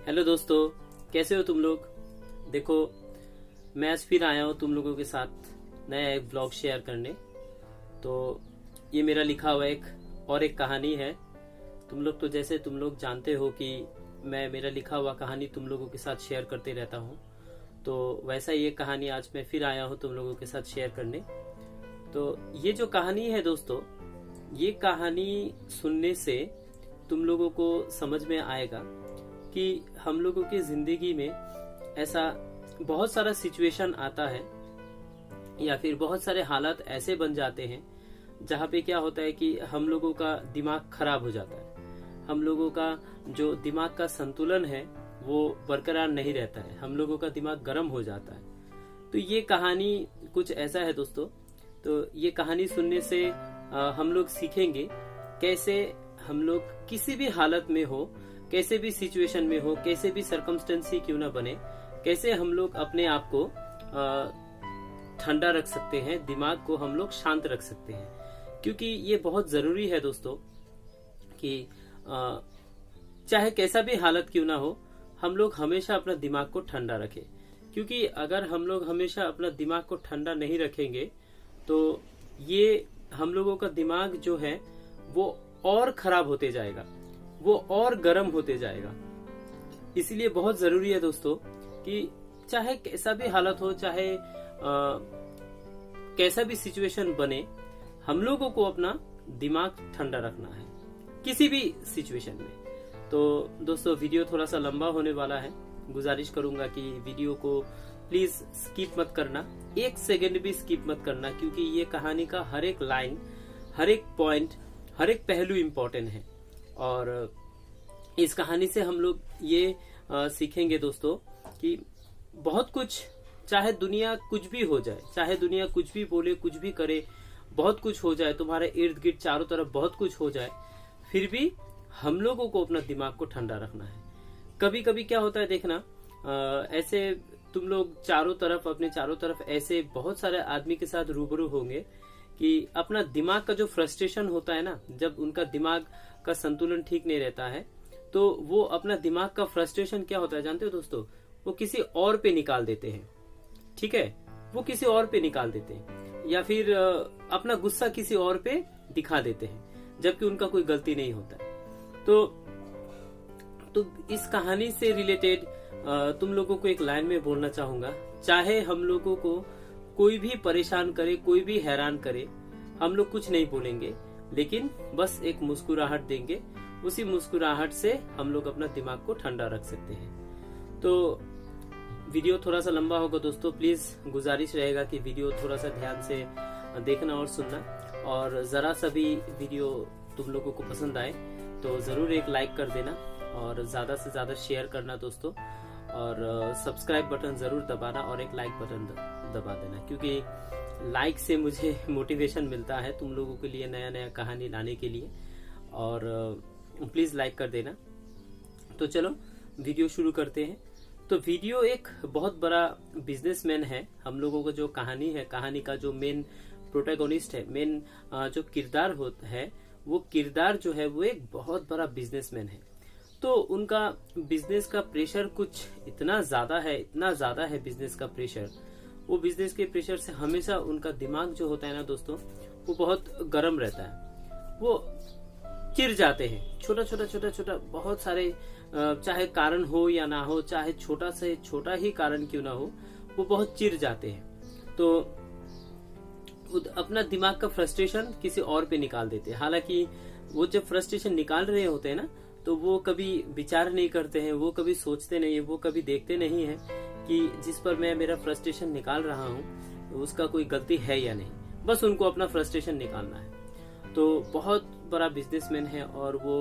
Hello दोस्तों, कैसे हो तुम लोग। देखो, मैं आज फिर आया हूँ तुम लोगों के साथ नया एक ब्लॉग शेयर करने। तो ये मेरा लिखा हुआ एक कहानी है। तुम लोग जानते हो कि मैं मेरा लिखा हुआ कहानी तुम लोगों के साथ शेयर करते रहता हूँ। तो वैसा ही एक कहानी आज मैं फिर आया हूँ तुम लोगों के साथ शेयर करने। तो ये जो कहानी है दोस्तों, ये कहानी सुनने से तुम लोगों को समझ में आएगा कि हम लोगों की जिंदगी में ऐसा बहुत सारा सिचुएशन आता है या फिर बहुत सारे हालात ऐसे बन जाते हैं जहाँ पे क्या होता है कि हम लोगों का दिमाग खराब हो जाता है। हम लोगों का जो दिमाग का संतुलन है वो बरकरार नहीं रहता है, हम लोगों का दिमाग गर्म हो जाता है। तो ये कहानी कुछ ऐसा है दोस्तों। तो ये कहानी सुनने से हम लोग सीखेंगे कैसे हम लोग किसी भी हालत में हो, कैसे भी सिचुएशन में हो, कैसे भी सर्कमस्टेंस ही क्यों ना बने, कैसे हम लोग अपने आप को ठंडा रख सकते हैं, दिमाग को हम लोग शांत रख सकते हैं। क्योंकि ये बहुत जरूरी है दोस्तों कि चाहे कैसा भी हालत क्यों ना हो, हम लोग हमेशा अपना दिमाग को ठंडा रखें। क्योंकि अगर हम लोग हमेशा अपना दिमाग को ठंडा नहीं रखेंगे तो ये हम लोगों का दिमाग जो है वो और खराब होते जाएगा, वो और गर्म होते जाएगा। इसलिए बहुत जरूरी है दोस्तों कि चाहे कैसा भी हालत हो, चाहे कैसा भी सिचुएशन बने, हम लोगों को अपना दिमाग ठंडा रखना है किसी भी सिचुएशन में। तो दोस्तों, वीडियो थोड़ा सा लंबा होने वाला है। गुजारिश करूंगा कि वीडियो को प्लीज स्किप मत करना, एक सेकंड भी स्किप मत करना, क्योंकि ये कहानी का हर एक लाइन, हर एक पॉइंट, हर एक पहलू इम्पोर्टेंट है। और इस कहानी से हम लोग ये सीखेंगे दोस्तों कि बहुत कुछ, चाहे दुनिया कुछ भी हो जाए, चाहे दुनिया कुछ भी बोले, कुछ भी करे, बहुत कुछ हो जाए, तुम्हारे इर्द गिर्द चारों तरफ बहुत कुछ हो जाए, फिर भी हम लोगों को अपना दिमाग को ठंडा रखना है। कभी कभी क्या होता है देखना, ऐसे तुम लोग अपने चारों तरफ ऐसे बहुत सारे आदमी के साथ रूबरू होंगे कि अपना दिमाग का जो फ्रस्ट्रेशन होता है ना, जब उनका दिमाग का संतुलन ठीक नहीं रहता है तो वो अपना दिमाग का फ्रस्ट्रेशन क्या होता है जानते हो दोस्तों, वो किसी और पे निकाल देते हैं। ठीक है, वो किसी और पे निकाल देते हैं या फिर अपना गुस्सा किसी और पे दिखा देते हैं, जबकि उनका कोई गलती नहीं होता है। तो इस कहानी से रिलेटेड तुम लोगों को एक लाइन में बोलना चाहूंगा, चाहे हम लोगों को कोई भी परेशान करे, कोई भी हैरान करे, हम लोग कुछ नहीं बोलेंगे, लेकिन बस एक मुस्कुराहट देंगे। उसी मुस्कुराहट से हम लोग अपना दिमाग को ठंडा रख सकते हैं। तो वीडियो थोड़ा सा लंबा होगा दोस्तों, प्लीज गुजारिश रहेगा कि वीडियो थोड़ा सा ध्यान से देखना और सुनना। और जरा सा भी वीडियो तुम लोगों को पसंद आए तो जरूर एक लाइक कर देना और ज्यादा से ज्यादा शेयर करना दोस्तों। और सब्सक्राइब बटन जरूर दबाना और एक लाइक बटन दबा देना, क्योंकि लाइक से मुझे मोटिवेशन मिलता है तुम लोगों के लिए नया नया कहानी लाने के लिए। और प्लीज लाइक कर देना। तो चलो वीडियो शुरू करते हैं। तो वीडियो एक बहुत बड़ा बिजनेसमैन है। हम लोगों का जो कहानी है, कहानी का जो मेन प्रोटैगोनिस्ट है, मेन जो किरदार है, वो किरदार जो है वो एक बहुत बड़ा बिजनेसमैन है। तो उनका बिजनेस का प्रेशर कुछ इतना ज्यादा है बिजनेस का प्रेशर। वो बिजनेस के प्रेशर से हमेशा उनका दिमाग जो होता है ना दोस्तों, वो बहुत गर्म रहता है। वो चिढ़ जाते हैं, छोटा बहुत सारे, चाहे कारण हो या ना हो, चाहे छोटा से छोटा ही कारण क्यों ना हो, वो बहुत चिढ़ जाते हैं। तो अपना दिमाग का फ्रस्ट्रेशन किसी और पे निकाल देते हैं। हालांकि वो जब फ्रस्ट्रेशन निकाल रहे होते हैं ना, तो वो कभी विचार नहीं करते हैं, वो कभी सोचते नहीं है, वो कभी देखते नहीं है कि जिस पर मैं मेरा फ्रस्ट्रेशन निकाल रहा हूँ उसका कोई गलती है या नहीं। बस उनको अपना फ्रस्ट्रेशन निकालना है। तो बहुत बड़ा बिजनेसमैन है और वो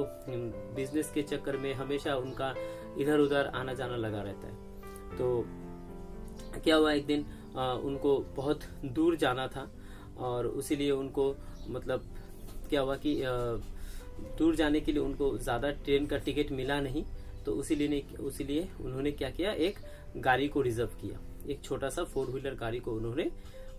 बिजनेस के चक्कर में हमेशा उनका इधर उधर आना जाना लगा रहता है। तो क्या हुआ, एक दिन उनको बहुत दूर जाना था और उसीलिए उनको मतलब क्या हुआ कि दूर जाने के लिए उनको ज्यादा ट्रेन का टिकट मिला नहीं। तो उसीलिए उन्होंने क्या किया, एक गाड़ी को रिजर्व किया, एक छोटा सा 4 व्हीलर गाड़ी को उन्होंने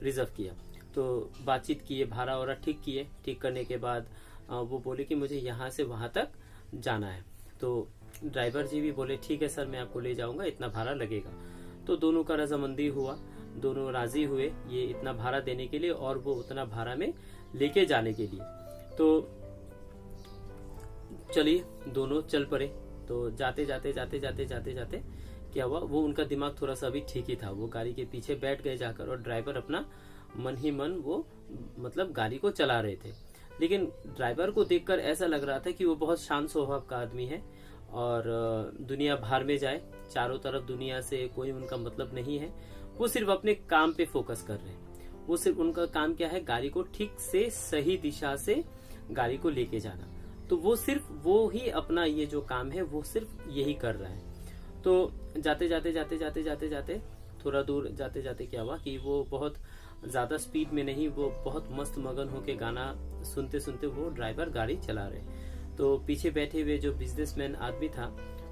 रिजर्व किया। तो बातचीत किए, भाड़ा वाड़ा ठीक किए। ठीक करने के बाद वो बोले कि मुझे यहाँ से वहां तक जाना है। तो ड्राइवर जी भी बोले ठीक है सर, मैं आपको ले जाऊंगा, इतना भाड़ा लगेगा। तो दोनों का रजामंदी हुआ, दोनों राजी हुए ये इतना भाड़ा देने के लिए और वो उतना भाड़ा में लेके जाने के लिए। तो चलिए दोनों चल पड़े। तो जाते जाते जाते जाते जाते जाते क्या हुआ, वो उनका दिमाग थोड़ा सा अभी ठीक ही था, वो गाड़ी के पीछे बैठ गए जाकर और ड्राइवर अपना मन ही मन वो मतलब गाड़ी को चला रहे थे। लेकिन ड्राइवर को देखकर ऐसा लग रहा था कि वो बहुत शांत स्वभाव का आदमी है और दुनिया बाहर में जाए, चारों तरफ दुनिया से कोई उनका मतलब नहीं है, वो सिर्फ अपने काम पे फोकस कर रहे हैं। वो सिर्फ उनका काम क्या है, गाड़ी को ठीक से सही दिशा से गाड़ी को लेके जाना। तो वो सिर्फ वो ही अपना ये जो काम है वो सिर्फ यही कर रहा है। तो जाते जाते जाते जाते जाते जाते थोड़ा दूर जाते जाते क्या हुआ कि वो बहुत ज्यादा स्पीड में नहीं, वो बहुत मस्त मगन होके गाना सुनते सुनते वो ड्राइवर गाड़ी चला रहे। तो पीछे बैठे हुए जो बिजनेसमैन आदमी था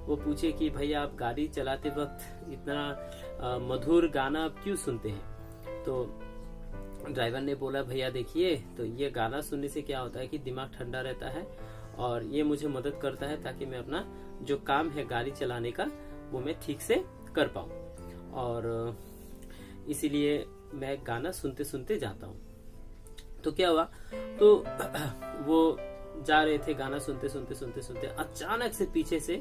वो पूछे कि भैया आप गाड़ी चलाते वक्त इतना मधुर गाना आप क्यों सुनते हैं? तो ड्राइवर ने बोला भैया देखिए, तो ये गाना सुनने से क्या होता है कि दिमाग ठंडा रहता है और ये मुझे मदद करता है ताकि मैं अपना जो काम है गाड़ी चलाने का वो मैं ठीक से कर पाऊं, और इसीलिए मैं गाना सुनते सुनते जाता हूँ। तो क्या हुआ, तो वो जा रहे थे गाना सुनते सुनते सुनते सुनते, अचानक से पीछे से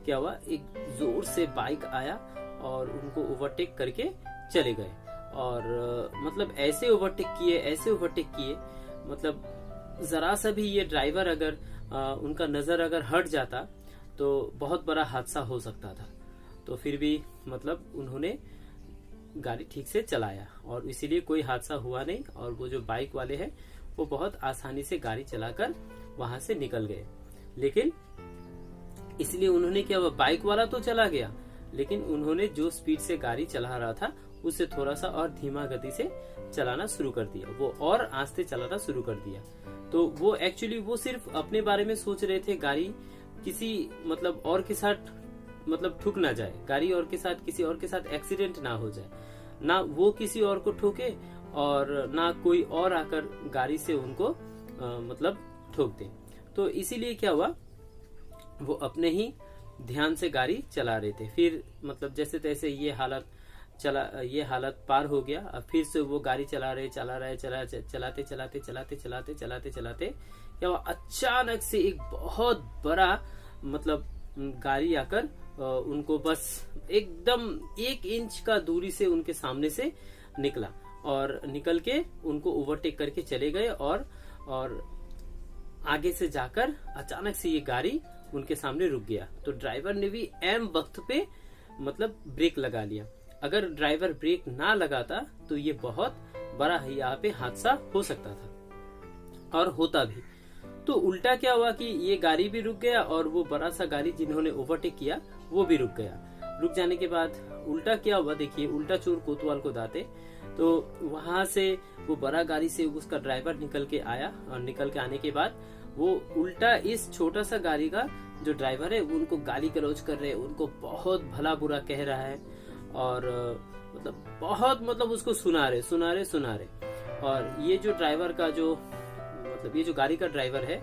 क्या हुआ, एक जोर से बाइक आया और उनको ओवरटेक करके चले गए। और मतलब ऐसे ओवरटेक किए, मतलब जरा सा भी ये ड्राइवर अगर उनका नजर अगर हट जाता तो बहुत बड़ा हादसा हो सकता था। तो फिर भी मतलब उन्होंने गाड़ी ठीक से चलाया और इसीलिए कोई हादसा हुआ नहीं, और वो जो बाइक वाले हैं वो बहुत आसानी से गाड़ी चलाकर वहां से निकल गए। लेकिन इसलिए उन्होंने क्या, वो बाइक वाला तो चला गया, लेकिन उन्होंने जो स्पीड से गाड़ी चला रहा था उससे थोड़ा सा और धीमा गति से चलाना शुरू कर दिया, वो और आस्ते चलाना शुरू कर दिया। तो वो एक्चुअली वो सिर्फ अपने बारे में सोच रहे थे, गाड़ी किसी मतलब और के साथ मतलब ठुक ना जाए, गाड़ी और के साथ किसी और के साथ एक्सीडेंट ना हो जाए, ना वो किसी और को ठोके और ना कोई और आकर गाड़ी से उनको मतलब ठोक दे। तो इसीलिए क्या हुआ, वो अपने ही ध्यान से गाड़ी चला रहे थे। फिर मतलब जैसे तैसे ये हालत पार हो गया। अब फिर से वो गाड़ी चलाते चलाते क्या हुआ, अचानक से एक बहुत बड़ा मतलब गाड़ी आकर उनको बस एकदम 1 इंच का दूरी से उनके सामने से निकला और निकल के उनको ओवरटेक करके चले गए। और आगे से जाकर अचानक से ये गाड़ी उनके सामने रुक गया। तो ड्राइवर ने भी ऐन वक्त पे मतलब ब्रेक लगा लिया। अगर ड्राइवर ब्रेक ना लगाता तो ये बहुत बड़ा यहाँ पे हादसा हो सकता था और होता भी। तो उल्टा क्या हुआ कि ये गाड़ी भी रुक गया और वो बड़ा सा गाड़ी जिन्होंने ओवरटेक किया वो भी रुक गया। रुक जाने के बाद उल्टा क्या हुआ, देखिए उल्टा चोर कोतवाल को दाते। तो वहां से वो बड़ा गाड़ी से उसका ड्राइवर निकल के आया और निकल के आने के बाद वो उल्टा इस छोटा सा गाड़ी का जो ड्राइवर है उनको गाली गलौज कर रहे हैं, उनको बहुत भला बुरा कह रहा है और मतलब बहुत मतलब उसको सुना रहे। और ये जो ड्राइवर का जो मतलब ये जो गाड़ी का ड्राइवर है,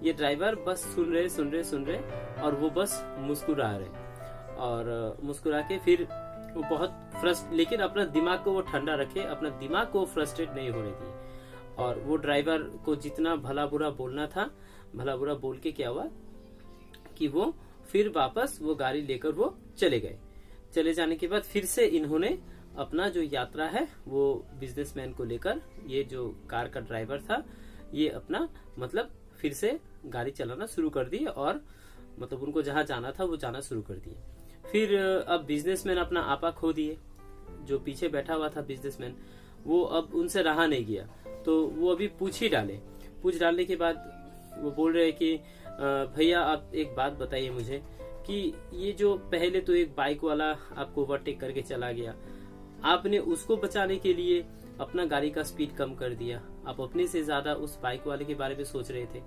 ये ड्राइवर बस सुन रहे और वो बस मुस्कुरा रहे और मुस्कुरा के फिर वो बहुत लेकिन अपना दिमाग को वो ठंडा रखे, अपना दिमाग को फ्रस्ट्रेट नहीं होने दिए। और वो ड्राइवर को जितना भला बुरा बोलना था, भला बुरा बोल के क्या हुआ कि वो फिर वापस वो गाड़ी लेकर वो चले गए। चले जाने के बाद फिर से इन्होंने अपना जो यात्रा है वो बिजनेसमैन को लेकर, ये जो कार का ड्राइवर था ये अपना मतलब फिर से गाड़ी चलाना शुरू कर दी और मतलब उनको जहां जाना था वो जाना शुरू कर दिए। फिर अब बिजनेसमैन अपना आपा खो दिए। जो पीछे बैठा हुआ था बिजनेसमैन वो अब उनसे रहा नहीं गया, तो वो अभी पूछ डालने के बाद वो बोल रहे कि भैया आप एक बात बताइए मुझे कि ये जो पहले तो एक बाइक वाला आपको ओवरटेक करके चला गया, आपने उसको बचाने के लिए अपना गाड़ी का स्पीड कम कर दिया, आप अपने से ज्यादा उस बाइक वाले के बारे में सोच रहे थे।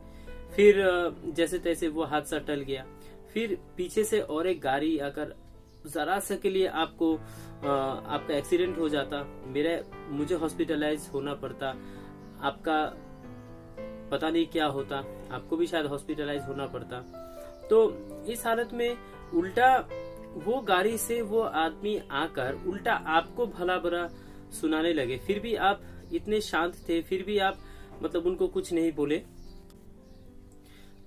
फिर जैसे तैसे वो हादसा टल गया। फिर पीछे से और एक गाड़ी आकर जरा सा के लिए आपका एक्सीडेंट हो जाता, मुझे हॉस्पिटलाइज होना पड़ता, आपका पता नहीं क्या होता, आपको भी शायद हॉस्पिटलाइज होना पड़ता। तो इस हालत में उल्टा वो गाड़ी से वो आदमी आकर उल्टा आपको भला बुरा सुनाने लगे, फिर भी आप इतने शांत थे, फिर भी आप मतलब उनको कुछ नहीं बोले।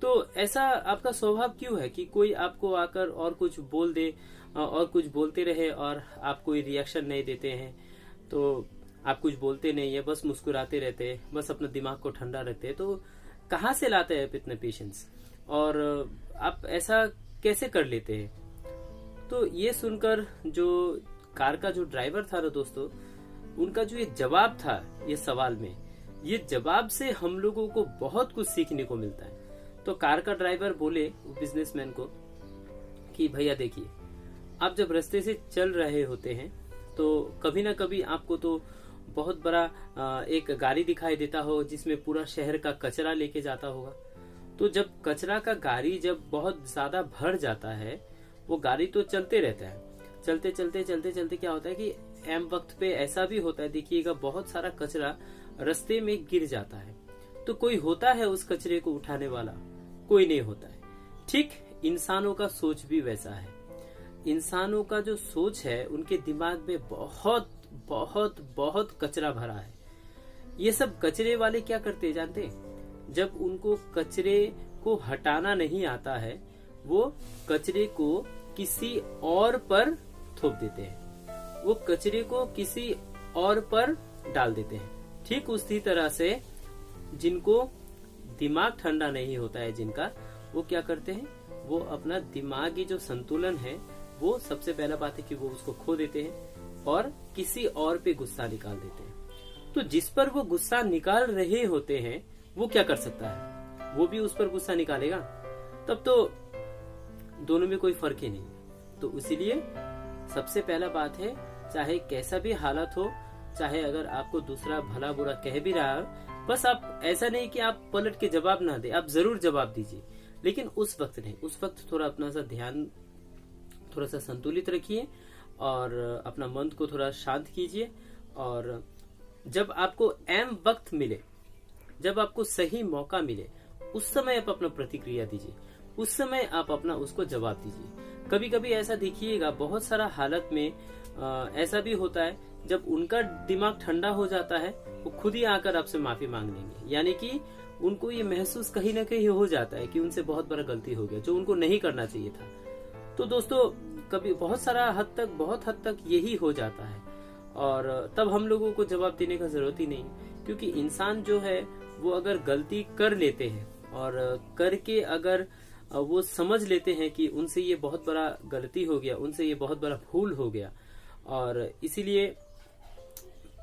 तो ऐसा आपका स्वभाव क्यों है कि कोई आपको आकर और कुछ बोल दे और कुछ बोलते रहे और आप कोई रिएक्शन नहीं देते हैं, तो आप कुछ बोलते नहीं है, बस मुस्कुराते रहते हैं, बस अपना दिमाग को ठंडा रखते हैं। तो कहाँ से लाते हैं आप इतने पेशेंस, और आप ऐसा कैसे कर लेते हैं? तो ये सुनकर जो कार का जो ड्राइवर था ना दोस्तों, उनका जो ये जवाब था ये सवाल में, ये जवाब से हम लोगों को बहुत कुछ सीखने को मिलता है। तो कार का ड्राइवर बोले बिजनेसमैन को कि भैया देखिए, आप जब रास्ते से चल रहे होते हैं तो कभी ना कभी आपको तो बहुत बड़ा एक गाड़ी दिखाई देता हो जिसमें पूरा शहर का कचरा लेके जाता होगा। तो जब कचरा का गाड़ी जब बहुत ज्यादा भर जाता है, वो गाड़ी तो चलते रहता है, चलते चलते चलते चलते क्या होता है कि एम वक्त पे ऐसा भी होता है, देखिएगा बहुत सारा कचरा रास्ते में गिर जाता है। तो कोई होता है उस कचरे को उठाने वाला? कोई नहीं होता है। ठीक इंसानों का सोच भी वैसा है। इंसानों का जो सोच है, उनके दिमाग में बहुत बहुत बहुत कचरा भरा है। ये सब कचरे वाले क्या करते हैं जानते हैं? जब उनको कचरे को हटाना नहीं आता है, वो कचरे को किसी और पर थोप देते हैं, वो कचरे को किसी और पर डाल देते हैं। ठीक उसी तरह से जिनको दिमाग ठंडा नहीं होता है जिनका, वो क्या करते हैं, वो अपना दिमागी जो संतुलन है वो सबसे पहला बात है कि वो उसको खो देते हैं और किसी और पे गुस्सा निकाल देते हैं। तो जिस पर वो गुस्सा निकाल रहे होते हैं वो क्या कर सकता है? वो भी उस पर गुस्सा निकालेगा, तब तो दोनों में कोई फर्क ही नहीं। तो इसीलिए सबसे पहला बात है, चाहे कैसा भी हालत हो, चाहे अगर आपको दूसरा भला बुरा कह भी रहा है, बस आप ऐसा नहीं कि आप पलट के जवाब ना दे, आप जरूर जवाब दीजिए, लेकिन उस वक्त नहीं। उस वक्त थोड़ा अपना सा ध्यान थोड़ा सा संतुलित रखिए और अपना मन को थोड़ा शांत कीजिए। और जब आपको एम वक्त मिले, जब आपको सही मौका मिले, उस समय आप अपना प्रतिक्रिया दीजिए, उस समय आप अपना उसको जवाब दीजिए। कभी कभी ऐसा देखिएगा, बहुत सारा हालत में ऐसा भी होता है, जब उनका दिमाग ठंडा हो जाता है, वो खुद ही आकर आपसे माफी मांग लेंगे। यानी कि उनको ये महसूस कहीं ना कहीं हो जाता है कि उनसे बहुत बड़ा गलती हो गया, जो उनको नहीं करना चाहिए था। तो दोस्तों, कभी बहुत हद तक यही हो जाता है, और तब हम लोगों को जवाब देने का जरूरत ही नहीं, क्योंकि इंसान जो है वो अगर गलती कर लेते हैं और करके अगर वो समझ लेते हैं कि उनसे ये बहुत बड़ा गलती हो गया, उनसे ये बहुत बड़ा भूल हो गया, और इसीलिए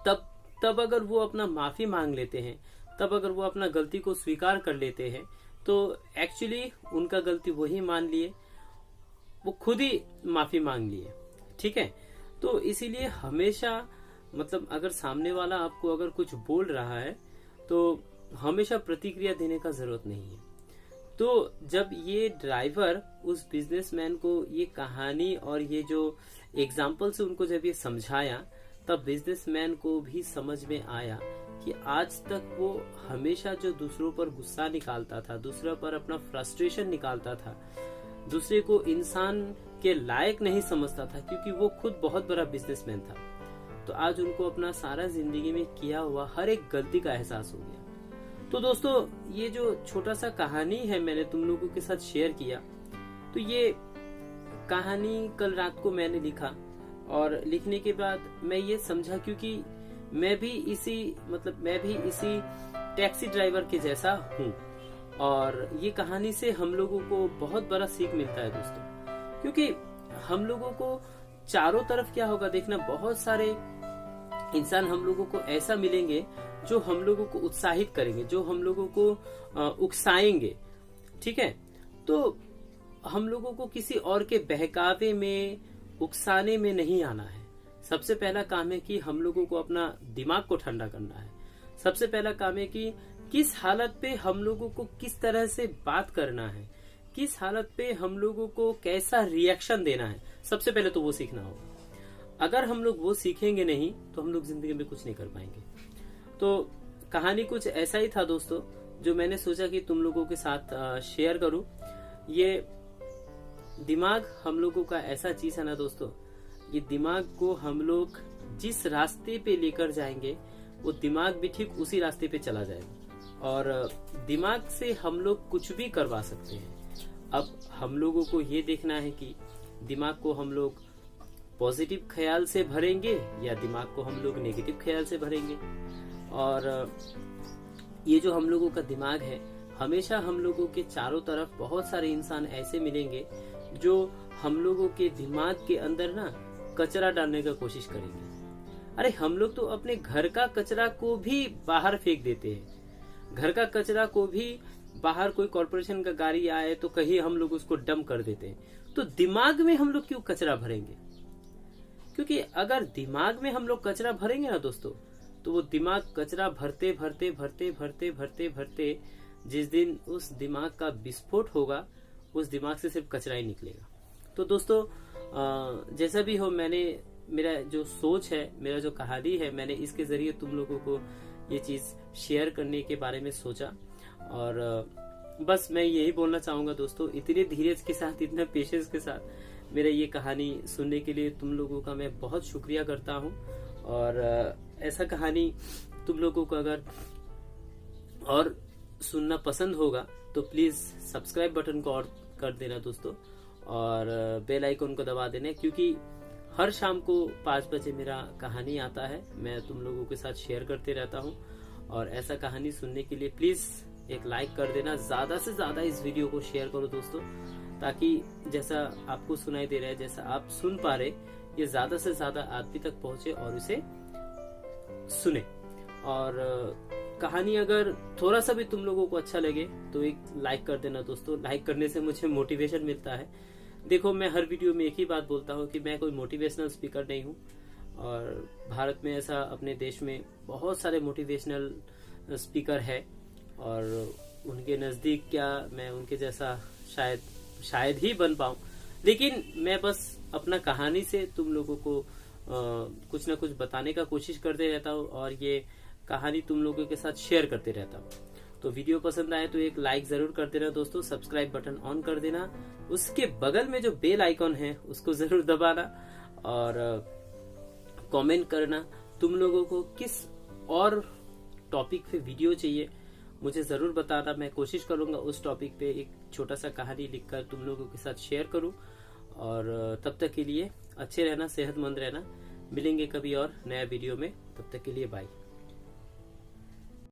तब अगर वो अपना माफी मांग लेते हैं, तब अगर वो अपना गलती को स्वीकार कर लेते हैं, तो एक्चुअली उनका गलती वही मान लिए, वो खुद ही माफी मांग लिए। ठीक है? तो इसीलिए हमेशा मतलब अगर सामने वाला आपको अगर कुछ बोल रहा है तो हमेशा प्रतिक्रिया देने का जरूरत नहीं है। तो जब ये ड्राइवर उस बिजनेसमैन को ये कहानी और ये जो एग्जाम्पल से उनको जब ये समझाया, तब बिजनेसमैन को भी समझ में आया कि आज तक वो हमेशा जो दूसरों पर गुस्सा निकालता था, दूसरों पर अपना फ्रस्ट्रेशन निकालता था, दूसरे को इंसान के लायक नहीं समझता था, क्योंकि वो खुद बहुत बड़ा बिजनेसमैन था। तो आज उनको अपना सारा जिंदगी में किया हुआ हर एक गलती का एहसास हो गया। तो दोस्तों, ये जो छोटा सा कहानी है मैंने तुम लोगों के साथ शेयर किया, तो ये कहानी कल रात को मैंने लिखा, और लिखने के बाद मैं ये समझा, क्योंकि मैं भी इसी टैक्सी ड्राइवर के जैसा हूँ, और ये कहानी से हम लोगों को बहुत बड़ा सीख मिलता है दोस्तों। क्योंकि हम लोगों को चारों तरफ क्या होगा देखना, बहुत सारे इंसान हम लोगों को ऐसा मिलेंगे जो हम लोगों को उत्साहित करेंगे, जो हम लोगों को उकसाएंगे। ठीक है? तो हम लोगों को किसी और के बहकावे में, उकसाने में नहीं आना है। सबसे पहला काम है कि हम लोगों को अपना दिमाग को ठंडा करना है। सबसे पहला काम है कि किस हालत पे हम लोगों को किस तरह से बात करना है, किस हालत पे हम लोगों को कैसा रिएक्शन देना है, सबसे पहले तो वो सीखना होगा। अगर हम लोग वो सीखेंगे नहीं तो हम लोग जिंदगी में कुछ नहीं कर पाएंगे। तो कहानी कुछ ऐसा ही था दोस्तों, जो मैंने सोचा कि तुम लोगों के साथ शेयर करूं। ये दिमाग हम लोगों का ऐसा चीज है ना दोस्तों, ये दिमाग को हम लोग जिस रास्ते पे लेकर जाएंगे वो दिमाग भी ठीक उसी रास्ते पे चला जाएगा। और दिमाग से हम लोग कुछ भी करवा सकते हैं। अब हम लोगों को ये देखना है कि दिमाग को हम लोग पॉजिटिव ख्याल से भरेंगे या दिमाग को हम लोग नेगेटिव ख्याल से भरेंगे। और ये जो हम लोगों का दिमाग है, हमेशा हम लोगों के चारों तरफ बहुत सारे इंसान ऐसे मिलेंगे जो हम लोगों के दिमाग के अंदर ना कचरा डालने का कोशिश करेंगे। अरे हम लोग तो अपने घर का कचरा को भी बाहर फेंक देते हैं। घर का कचरा को भी बाहर कोई कॉर्पोरेशन का गाड़ी आए तो कहीं हम लोग उसको डंप कर देते हैं। तो दिमाग में हम लोग क्यों कचरा भरेंगे? क्योंकि अगर दिमाग में हम लोग कचरा भरेंगे ना दोस्तों, तो वो दिमाग कचरा भरते भरते भरते भरते भरते भरते जिस दिन उस दिमाग का विस्फोट होगा, उस दिमाग से सिर्फ कचरा ही निकलेगा। तो दोस्तों जैसा भी हो, मेरा जो सोच है, मेरा जो कहानी है, मैंने इसके जरिए तुम लोगों को ये चीज शेयर करने के बारे में सोचा। और बस मैं यही बोलना चाहूंगा दोस्तों, इतने धीरज के साथ, इतना पेशेंस के साथ मेरा ये कहानी सुनने के लिए तुम लोगों का मैं बहुत शुक्रिया करता हूँ। और ऐसा कहानी तुम लोगों को अगर और सुनना पसंद होगा तो प्लीज सब्सक्राइब बटन को और कर देना दोस्तों, और बेल आइकन को दबा देना, क्योंकि हर शाम को 5 बजे मेरा कहानी आता है, मैं तुम लोगों के साथ शेयर करते रहता हूँ। और ऐसा कहानी सुनने के लिए प्लीज एक लाइक कर देना, ज्यादा से ज्यादा इस वीडियो को शेयर करो दोस्तों, ताकि जैसा आपको सुनाई दे रहा है, जैसा आप सुन पा रहे, ये ज्यादा से ज्यादा आदमी तक पहुंचे और उसे सुने। और कहानी अगर थोड़ा सा भी तुम लोगों को अच्छा लगे तो एक लाइक कर देना दोस्तों। लाइक करने से मुझे मोटिवेशन मिलता है। देखो, मैं हर वीडियो में एक ही बात बोलता हूँ कि मैं कोई मोटिवेशनल स्पीकर नहीं हूँ, और भारत में ऐसा, अपने देश में बहुत सारे मोटिवेशनल स्पीकर है, और उनके नजदीक क्या मैं उनके जैसा शायद ही बन पाऊं। लेकिन मैं बस अपना कहानी से तुम लोगों को कुछ ना कुछ बताने का कोशिश करते रहता हूँ, और ये कहानी तुम लोगों के साथ शेयर करते रहता हूँ। तो वीडियो पसंद आए तो एक लाइक जरूर कर देना दोस्तों, सब्सक्राइब बटन ऑन कर देना, उसके बगल में जो बेल आइकॉन है उसको जरूर दबाना, और कमेंट करना तुम लोगों को किस और टॉपिक पे वीडियो चाहिए, मुझे जरूर बताना। मैं कोशिश करूंगा उस टॉपिक पे एक छोटा सा कहानी लिखकर तुम लोगों के साथ शेयर करूं। और तब तक के लिए अच्छे रहना, सेहतमंद रहना। मिलेंगे कभी और नया वीडियो में, तब तक के लिए बाय।